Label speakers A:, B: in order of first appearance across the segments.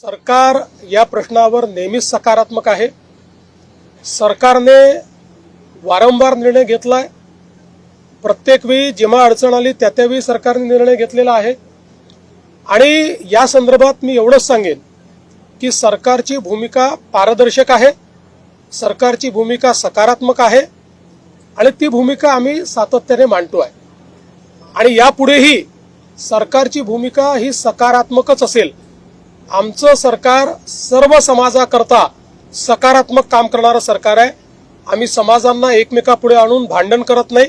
A: सरकार या प्रश्नावर नेहमीच सकारात्मक आहे। सरकारने वारंवार निर्णय घेतलाय। प्रत्येक वेळी जेव्हा अडचण आली त्यावेळी सरकारने निर्णय घेतलेला आहे। आणि या संदर्भात मी एवढंच सांगेन की सरकारची भूमिका पारदर्शक आहे, सरकारची भूमिका सकारात्मक आहे आणि ती भूमिका आम्ही सातत्याने मांडतो आहे। आणि यापुढेही सरकारची भूमिका ही सकारात्मकच असेल। आमचं सरकार सर्व समाजाकरता सकारात्मक काम करणारं सरकार आहे। आम्ही समाजांना एकमेकापुढे आणून भांडण करत नाही,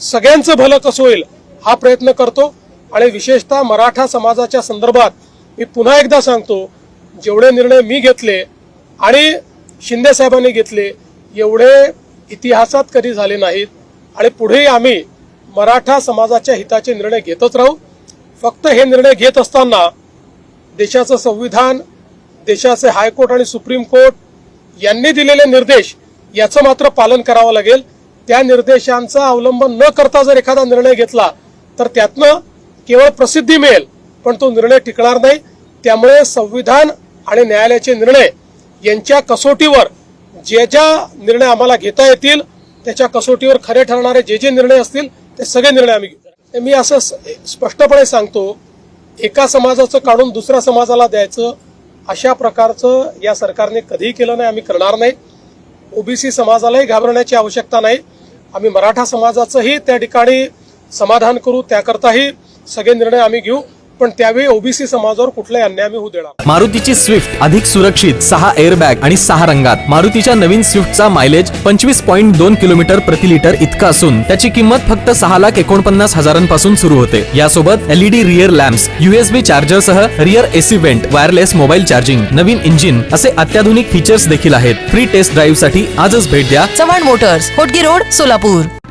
A: सगळ्यांचं भलं कसं होईल हा प्रयत्न करतो। आणि विशेषतः मराठा समाजाच्या संदर्भात मी पुन्हा एकदा सांगतो, जेवढे निर्णय मी घेतले आणि शिंदे साहेबांनी घेतले एवढे इतिहासात कधी झाले नाहीत आणि पुढेही आम्ही मराठा समाजाच्या हिताचे निर्णय घेतच राहू। फक्त हे निर्णय घेत असताना देशाचं संविधान, देशाचे हायकोर्ट आणि सुप्रीम कोर्ट यांनी दिलेले निर्देश याचं मात्र पालन करावं लागेल। त्या निर्देशांचा अवलंब न करता जर एखादा निर्णय घेतला तर त्यातनं केवळ प्रसिद्धी मिळेल पण तो निर्णय टिकणार नाही। त्यामुळे संविधान आणि न्यायालयाचे निर्णय यांच्या कसोटीवर जे निर्णय आम्हाला घेता येतील त्याच्या कसोटीवर खरे ठरणारे जे निर्णय असतील ते सगळे निर्णय आम्ही घेऊ। मी असं स्पष्टपणे सांगतो, एका समाजाचं काढून दुसऱ्या समाजाला द्यायचं अशा प्रकारचं या सरकारने कधीही केलं नाही, आम्ही करणार नाही। ओबीसी समाजालाही घाबरण्याची आवश्यकता नाही। आम्ही मराठा समाजाचंही त्या ठिकाणी समाधान करू, त्याकरताही सगळे निर्णय आम्ही घेऊ, पण त्यावेळी ओबीसी समाजावर कुठलाही अन्याय आम्ही होऊ देणार।
B: मारुतीची स्विफ्ट अधिक सुरक्षित, 6 एअरबॅग आणि 6 रंगात। मारुतीच्या नवीन स्विफ्टचा मायलेज 25.2 किलोमीटर प्रति लिटर इतका असून त्याची किंमत फक्त 6,49,000 सुरू होते। यासोबत LED rear lamps, USB charger सह rear AC vent, wireless mobile charging, नवीन इंजिन असे अत्याधुनिक फीचर्स देखील आहेत। फ्री टेस्ट ड्राईव्ह साठी आजच भेट द्या
C: चव्हाण मोटर्स, होटगी रोड, सोलापूर।